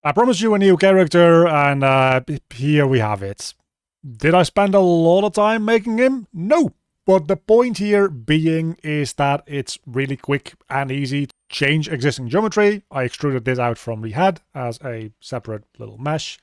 I promised you a new character, and here we have it. Did I spend a lot of time making him? No! But the point here being is that it's really quick and easy to change existing geometry. I extruded this out from the head as a separate little mesh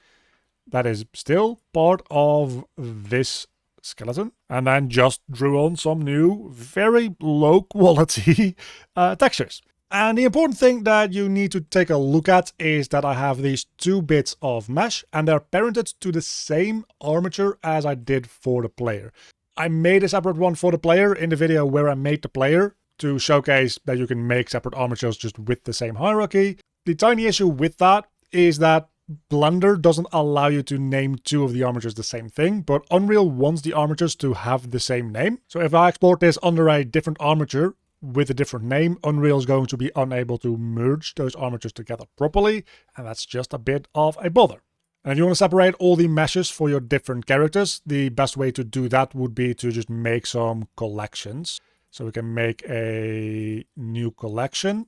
that is still part of this skeleton, and then just drew on some new, very low quality textures. And the important thing that you need to take a look at is that I have these two bits of mesh, and they're parented to the same armature as I did for the player. I made a separate one for the player in the video where I made the player to showcase that you can make separate armatures just with the same hierarchy. The tiny issue with that is that Blender doesn't allow you to name two of the armatures the same thing, but Unreal wants the armatures to have the same name. So if I export this under a different armature with a different name, Unreal is going to be unable to merge those armatures together properly, and that's just a bit of a bother. And if you want to separate all the meshes for your different characters, the best way to do that would be to just make some collections. So we can make a new collection,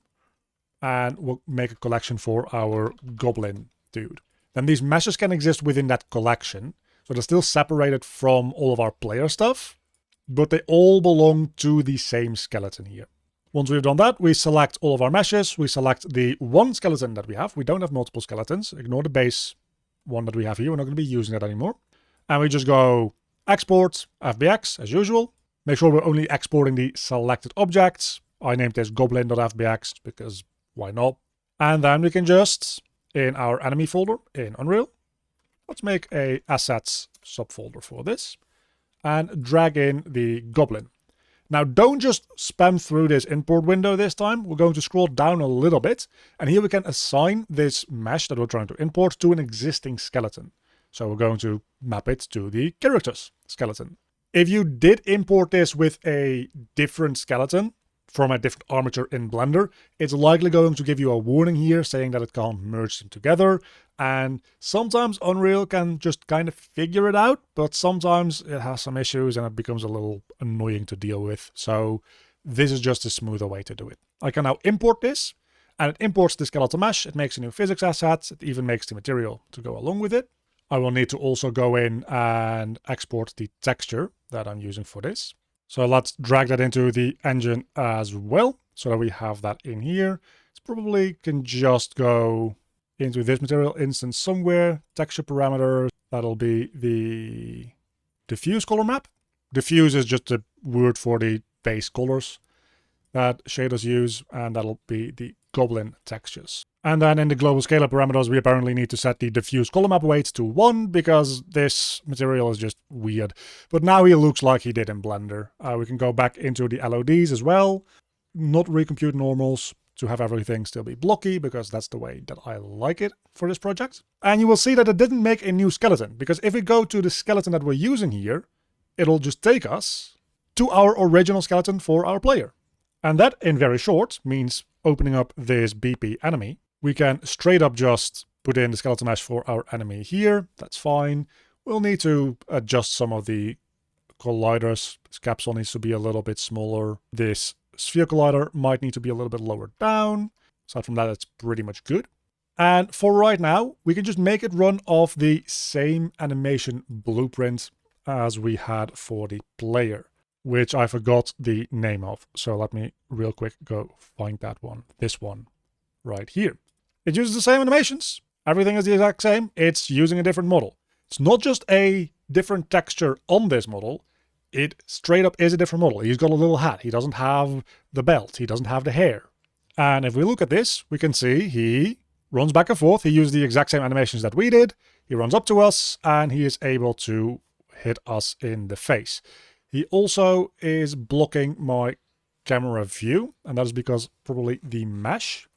and we'll make a collection for our goblin dude. Then these meshes can exist within that collection, so they're still separated from all of our player stuff, but they all belong to the same skeleton here. Once we've done that, we select all of our meshes, we select the one skeleton that we have. We don't have multiple skeletons, ignore the base one that we have here, we're not going to be using that anymore. And we just go export FBX as usual. Make sure we're only exporting the selected objects. I named this goblin.fbx because why not? And then we can just, in our enemy folder in Unreal, let's make a assets subfolder for this and drag in the goblin. Now don't just spam through this import window this time. We're going to scroll down a little bit, and here we can assign this mesh that we're trying to import to an existing skeleton. So we're going to map it to the character's skeleton. If you did import this with a different skeleton from a different armature in Blender, it's likely going to give you a warning here saying that it can't merge them together. And sometimes Unreal can just kind of figure it out, but sometimes it has some issues and it becomes a little annoying to deal with. So this is just a smoother way to do it. I can now import this, and it imports the skeletal mesh. It makes a new physics asset. It even makes the material to go along with it. I will need to also go in and export the texture that I'm using for this. So let's drag that into the engine as well, so that we have that in here. It's probably can just go into this material instance somewhere. Texture parameter, that'll be the diffuse color map. Diffuse is just a word for the base colors that shaders use, and that'll be the goblin textures. And then in the global scalar parameters, we apparently need to set the diffuse color map weight to 1 because this material is just weird. But now he looks like he did in Blender. We can go back into the LODs as well, not recompute normals to have everything still be blocky because that's the way that I like it for this project. And you will see that it didn't make a new skeleton, because if we go to the skeleton that we're using here, it'll just take us to our original skeleton for our player. And that, in very short, means opening up this BP enemy. We can straight up just put in the skeleton mesh for our enemy here. That's fine. We'll need to adjust some of the colliders. This capsule needs to be a little bit smaller. This sphere collider might need to be a little bit lower down. Aside from that, it's pretty much good. And for right now, we can just make it run off the same animation blueprint as we had for the player, which I forgot the name of. So let me real quick go find that one. This one right here. It uses the same animations. Everything is the exact same. It's using a different model. It's not just a different texture on this model. It straight up is a different model. He's got a little hat. He doesn't have the belt. He doesn't have the hair. And if we look at this, we can see he runs back and forth. He used the exact same animations that we did. He runs up to us and he is able to hit us in the face. He also is blocking my camera view, and that is because probably the mesh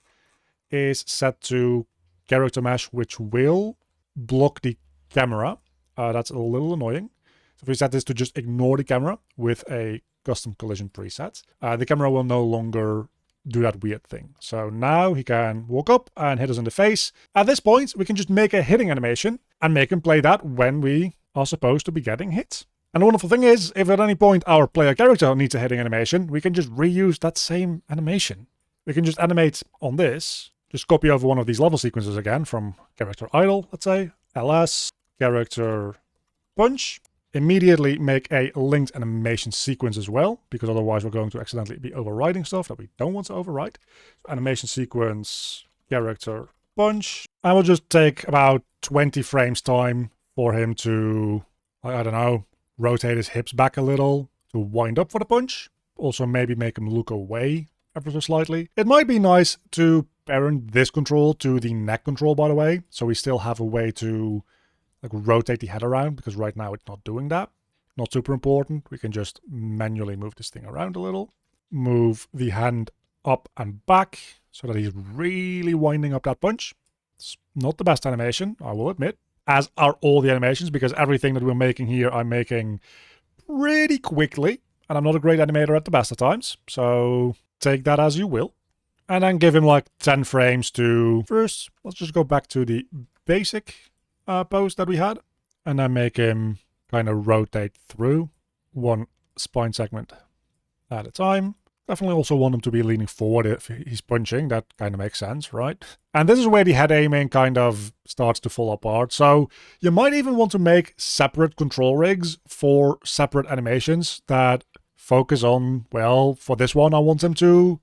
is set to character mesh, which will block the camera. That's a little annoying. So if we set this to just ignore the camera with a custom collision preset, the camera will no longer do that weird thing. So now he can walk up and hit us in the face. At this point, we can just make a hitting animation and make him play that when we are supposed to be getting hit. And the wonderful thing is, if at any point our player character needs a hitting animation, we can just reuse that same animation. We can just animate on this, just copy over one of these level sequences again from character idle, let's say, ls, character punch. Immediately make a linked animation sequence as well, because otherwise we're going to accidentally be overwriting stuff that we don't want to overwrite. So animation sequence, character punch. I will just take about 20 frames time for him to, I don't know, rotate his hips back a little to wind up for the punch. Also maybe make him look away ever so slightly. It might be nice to parent this control to the neck control, by the way, so we still have a way to like rotate the head around, because right now it's not doing that. Not super important. We can just manually move this thing around a little. Move the hand up and back so that he's really winding up that punch. It's not the best animation, I will admit, as are all the animations, because everything that we're making here I'm making pretty quickly, and I'm not a great animator at the best of times, so take that as you will. And then give him like 10 frames to... First, let's just go back to the basic pose that we had, and then make him kind of rotate through one spine segment at a time. Definitely also want him to be leaning forward if he's punching. That kind of makes sense, right? And this is where the head aiming kind of starts to fall apart. So you might even want to make separate control rigs for separate animations that focus on, well, for this one I want him to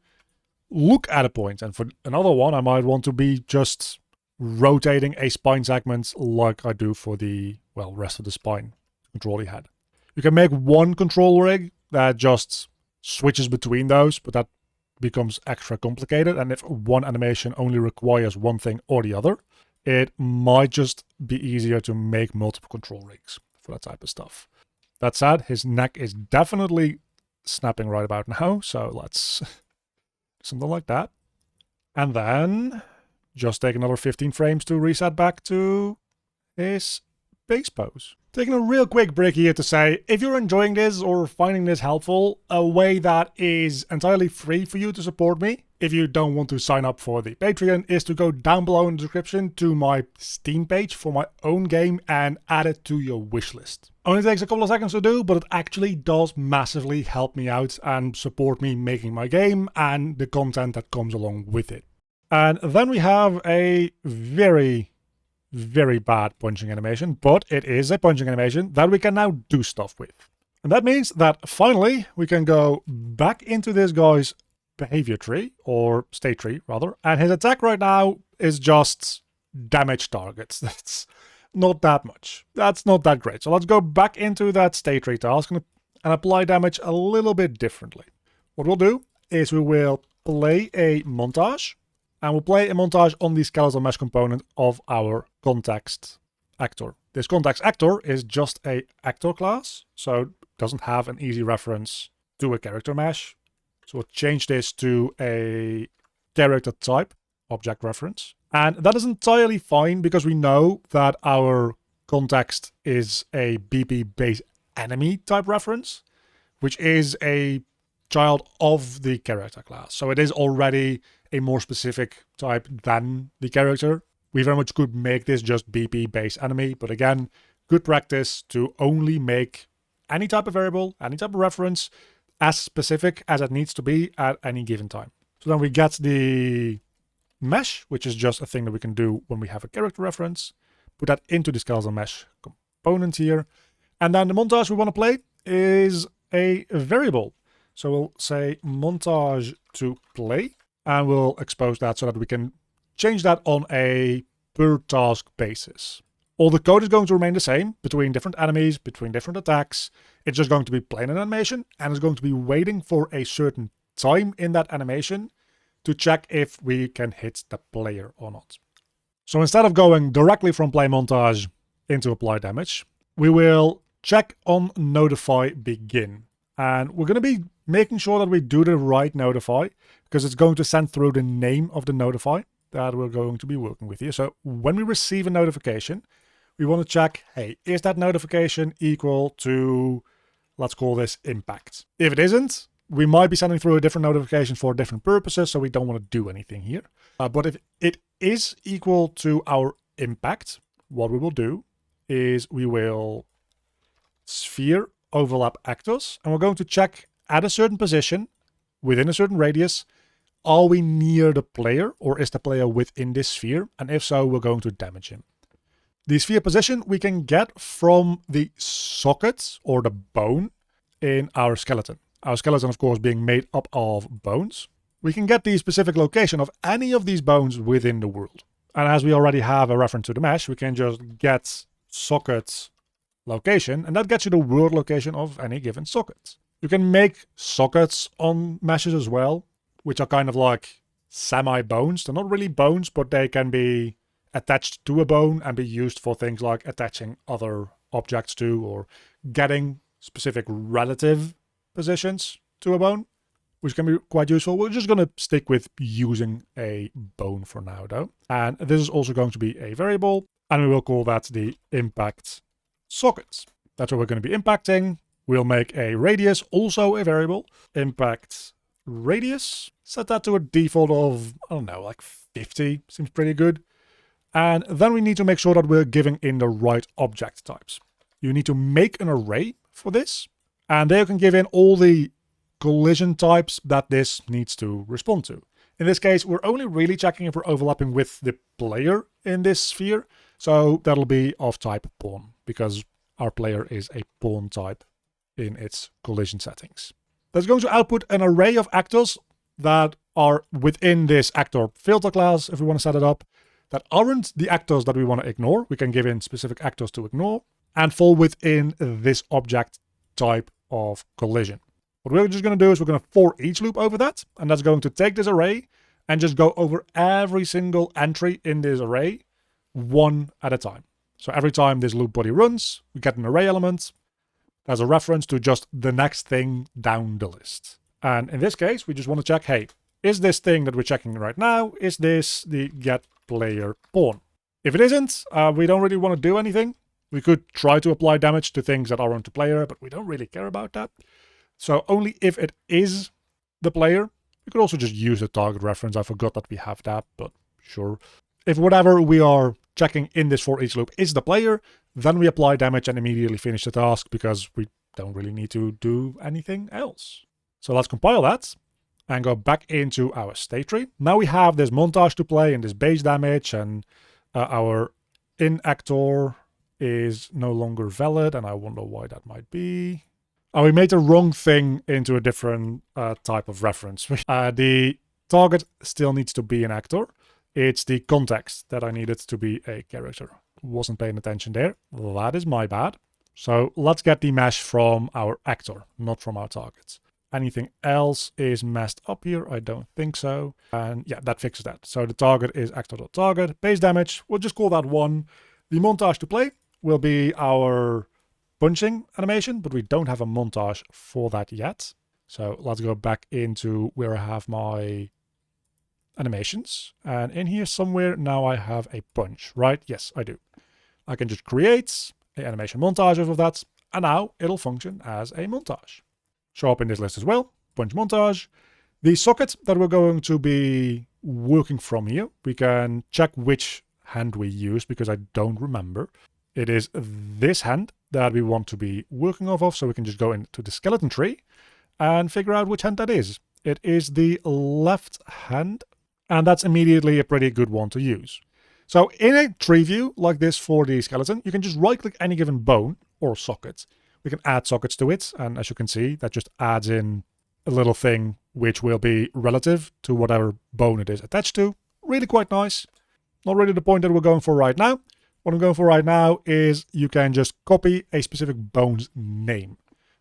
look at a point, and for another one I might want to be just rotating a spine segment like I do for the, well, rest of the spine control he had. You can make one control rig that just switches between those, but that becomes extra complicated, and if one animation only requires one thing or the other, it might just be easier to make multiple control rigs for that type of stuff. That said, his neck is definitely snapping right about now, so let's something like that. And then just take another 15 frames to reset back to his base pose. Taking a real quick break here to say, if you're enjoying this or finding this helpful, a way that is entirely free for you to support me, if you don't want to sign up for the Patreon, is to go down below in the description to my Steam page for my own game and add it to your wishlist. Only takes a couple of seconds to do, but it actually does massively help me out and support me making my game and the content that comes along with it. And then we have a very bad punching animation, but it is a punching animation that we can now do stuff with. And that means that finally we can go back into this guy's behavior tree, or state tree rather, and his attack right now is just damage targets. That's not that much. That's not that great. So let's go back into that state tree task and apply damage a little bit differently. What we'll do is we will play a montage, and we'll play a montage on the skeletal mesh component of our context actor. This context actor is just a actor class, so it doesn't have an easy reference to a character mesh. So we'll change this to a character type object reference. And that is entirely fine because we know that our context is a BP base enemy type reference, which is a child of the character class. So it is already a more specific type than the character. We very much could make this just BP base enemy, but again, good practice to only make any type of variable, any type of reference as specific as it needs to be at any given time. So then we get the mesh, which is just a thing that we can do when we have a character reference, put that into the skeletal mesh component here. And then the montage we want to play is a variable. So we'll say montage to play, and we'll expose that so that we can change that on a per task basis. All the code is going to remain the same between different enemies, between different attacks. It's just going to be playing an animation, and it's going to be waiting for a certain time in that animation to check if we can hit the player or not. So instead of going directly from play montage into apply damage, we will check on notify begin. And we're going to be making sure that we do the right notify, because it's going to send through the name of the notify that we're going to be working with here. So when we receive a notification, we want to check, hey, is that notification equal to, let's call this impact? If it isn't, we might be sending through a different notification for different purposes, so we don't want to do anything here. But if it is equal to our impact, what we will do is we will sphere overlap actors, and we're going to check at a certain position within a certain radius are we near the player, or is the player within this sphere? And if so, we're going to damage him. The sphere position we can get from the socket or the bone in our skeleton. Our skeleton, of course, being made up of bones. We can get the specific location of any of these bones within the world. And as we already have a reference to the mesh, we can just get socket location, and that gets you the world location of any given socket. You can make sockets on meshes as well, which are kind of like semi-bones. They're not really bones, but they can be attached to a bone and be used for things like attaching other objects to, or getting specific relative positions to a bone, which can be quite useful. We're just going to stick with using a bone for now, though. And this is also going to be a variable, and we will call that the impact sockets. That's what we're going to be impacting. We'll make a radius, also a variable, impact radius. Set that to a default of, I don't know, like 50, seems pretty good. And then we need to make sure that we're giving in the right object types. You need to make an array for this, and there you can give in all the collision types that this needs to respond to. In this case, we're only really checking if we're overlapping with the player in this sphere, so that'll be of type pawn, because our player is a pawn type in its collision settings. That's going to output an array of actors that are within this actor filter class, if we want to set it up, that aren't the actors that we want to ignore. We can give in specific actors to ignore, and fall within this object type of collision. What we're just going to do is we're going to for each loop over that, and that's going to take this array and just go over every single entry in this array one at a time. So every time this loop body runs, we get an array element as a reference to just the next thing down the list. And in this case, we just want to check, hey, is this thing that we're checking right now, is this the get player pawn? If it isn't, we don't really want to do anything. We could try to apply damage to things that aren't the player, but we don't really care about that. So only if it is the player. We could also just use the target reference. I forgot that we have that, but sure. If whatever we are checking in this for each loop is the player, then we apply damage and immediately finish the task, because we don't really need to do anything else. So let's compile that and go back into our state tree. Now we have this montage to play and this base damage, and our in actor is no longer valid, and I wonder why that might be. Oh, we made the wrong thing into a different type of reference. The target still needs to be an actor. It's the context that I needed to be a character. Wasn't paying attention there. That is my bad. So let's get the mesh from our actor, not from our target. Anything else is messed up here? I don't think so. And yeah, that fixes that. So the target is actor.target. Base damage, we'll just call that 1. The montage to play will be our punching animation, but we don't have a montage for that yet. So let's go back into where I have my animations. And in here somewhere now I have a punch, right? Yes, I do. I can just create an animation montage of that, and now it'll function as a montage. Show up in this list as well, punch montage. The socket that we're going to be working from here, we can check which hand we use, because I don't remember. It is this hand that we want to be working off of, so we can just go into the skeleton tree and figure out which hand that is. It is the left hand, and that's immediately a pretty good one to use. So in a tree view like this for the skeleton, you can just right-click any given bone or socket. We can add sockets to it, and as you can see, that just adds in a little thing which will be relative to whatever bone it is attached to. Really quite nice. Not really the point that we're going for right now. What I'm going for right now is you can just copy a specific bone's name.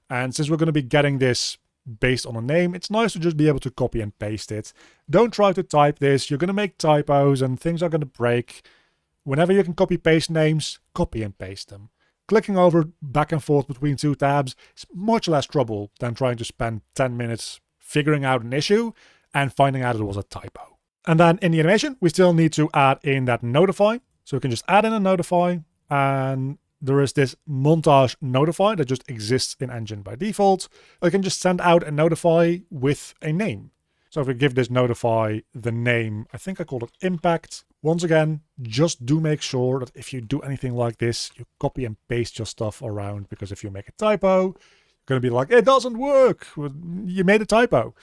And since we're going to be getting this based on a name, it's nice to just be able to copy and paste it. Don't try to type this. You're going to make typos and things are going to break. Whenever you can copy paste names, copy and paste them. Clicking over back and forth between 2 tabs is much less trouble than trying to spend 10 minutes figuring out an issue and finding out it was a typo. And then in the animation, we still need to add in that notify. So we can just add in a notify, and there is this montage notify that just exists in Engine by default. I can just send out a notify with a name. So if we give this notify the name, I think I called it impact. Once again, just do make sure that if you do anything like this, you copy and paste your stuff around, because if you make a typo, you're going to be like, it doesn't work. You made a typo.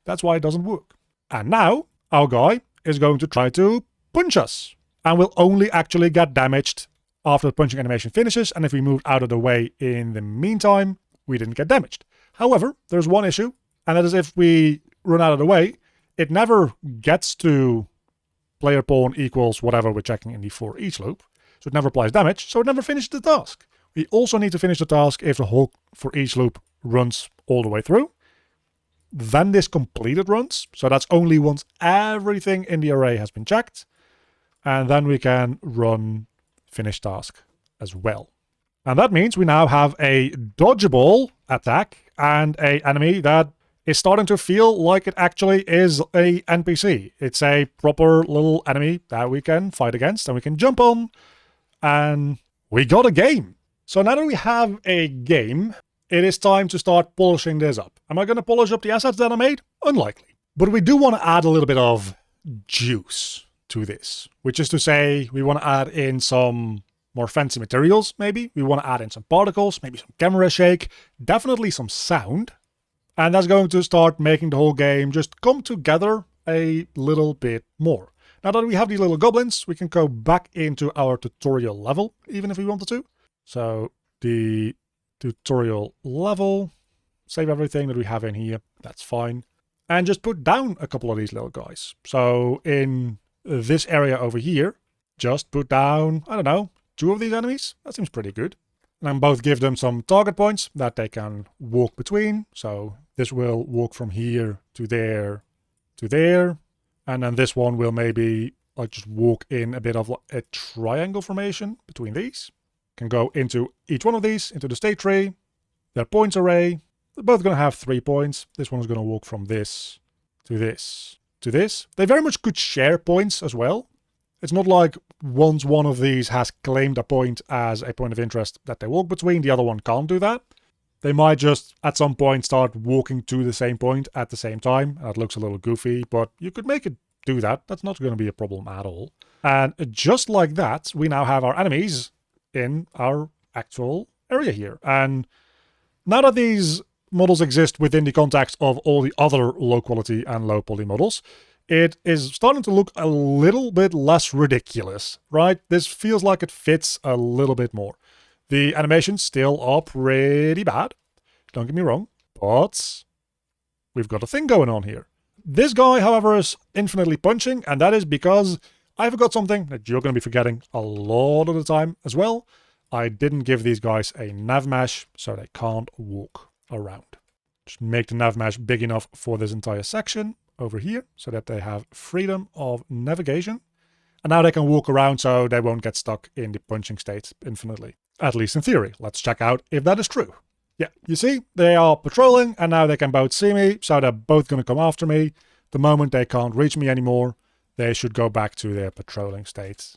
That's why it doesn't work. And now our guy is going to try to punch us. And will only actually get damaged after the punching animation finishes. And if we move out of the way in the meantime, we didn't get damaged. However, there's one issue, and that is if we run out of the way, it never gets to player pawn equals whatever we're checking in the for each loop. So it never applies damage, so it never finishes the task. We also need to finish the task if the whole for each loop runs all the way through. Then this completed runs, so that's only once everything in the array has been checked. And then we can run finish task as well. And that means we now have a dodgeable attack and an enemy that is starting to feel like it actually is a NPC. It's a proper little enemy that we can fight against and we can jump on. And we got a game. So now that we have a game, it is time to start polishing this up. Am I going to polish up the assets that I made? Unlikely. But we do want to add a little bit of juice to this, which is to say we want to add in some more fancy materials, maybe. We want to add in some particles, maybe some camera shake, definitely some sound. And that's going to start making the whole game just come together a little bit more. Now that we have these little goblins, we can go back into our tutorial level, even if we wanted to. So the tutorial level, save everything that we have in here, that's fine. And just put down a couple of these little guys. So in this area over here, just put down, I don't know, 2 of these enemies. That seems pretty good. And then both give them some target points that they can walk between. So this will walk from here to there to there. And then this one will maybe like just walk in a bit of a triangle formation between these. Can go into each one of these, into the state tree. Their points array. They're both going to have 3 points. This one is going to walk from this to this to this. They very much could share points as well. It's not like once one of these has claimed a point as a point of interest that they walk between, the other one can't do that. They might just at some point start walking to the same point at the same time. That looks a little goofy, but you could make it do that. That's not going to be a problem at all. And just like that, we now have our enemies in our actual area here. And now that these models exist within the context of all the other low quality and low poly models, it is starting to look a little bit less ridiculous, right? This feels like it fits a little bit more. The animations still are pretty bad, don't get me wrong, but we've got a thing going on here. This guy, however, is infinitely punching, and that is because I forgot something that you're going to be forgetting a lot of the time as well. I didn't give these guys a nav mesh, so they can't walk around. Just make the nav mesh big enough for this entire section over here, so that they have freedom of navigation. And now they can walk around so they won't get stuck in the punching state infinitely. At least in theory. Let's check out if that is true. Yeah, you see, they are patrolling and now they can both see me, so they're both going to come after me. The moment they can't reach me anymore, they should go back to their patrolling states.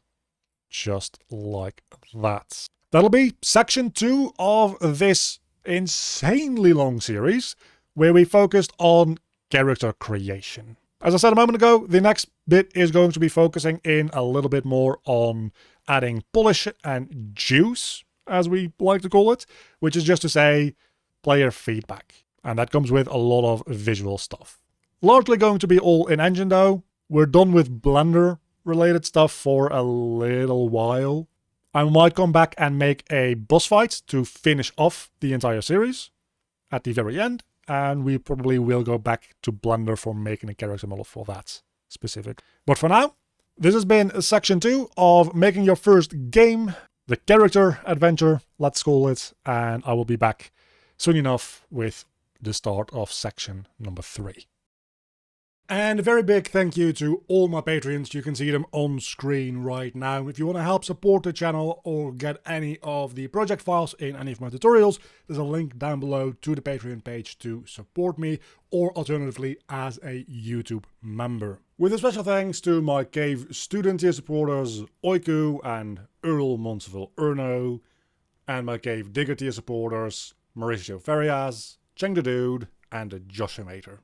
Just like that. That'll be section 2 of this insanely long series, where we focused on character creation. As I said a moment ago, the next bit is going to be focusing in a little bit more on adding polish and juice, as we like to call it, which is just to say player feedback. And that comes with a lot of visual stuff. Largely going to be all in engine though. We're done with Blender related stuff for a little while. I might come back and make a boss fight to finish off the entire series at the very end. And we probably will go back to Blender for making a character model for that specific. But for now, this has been section 2 of making your first game, the character adventure, let's call it. And I will be back soon enough with the start of section number 3. And a very big thank you to all my Patreons. You can see them on screen right now. If you want to help support the channel or get any of the project files in any of my tutorials, there's a link down below to the Patreon page to support me, or alternatively as a YouTube member. With a special thanks to my Cave student tier supporters Oiku and Earl Monseville Erno, and my Cave Digger tier supporters Mauricio Ferias, Cheng the Dude, and Joshamator.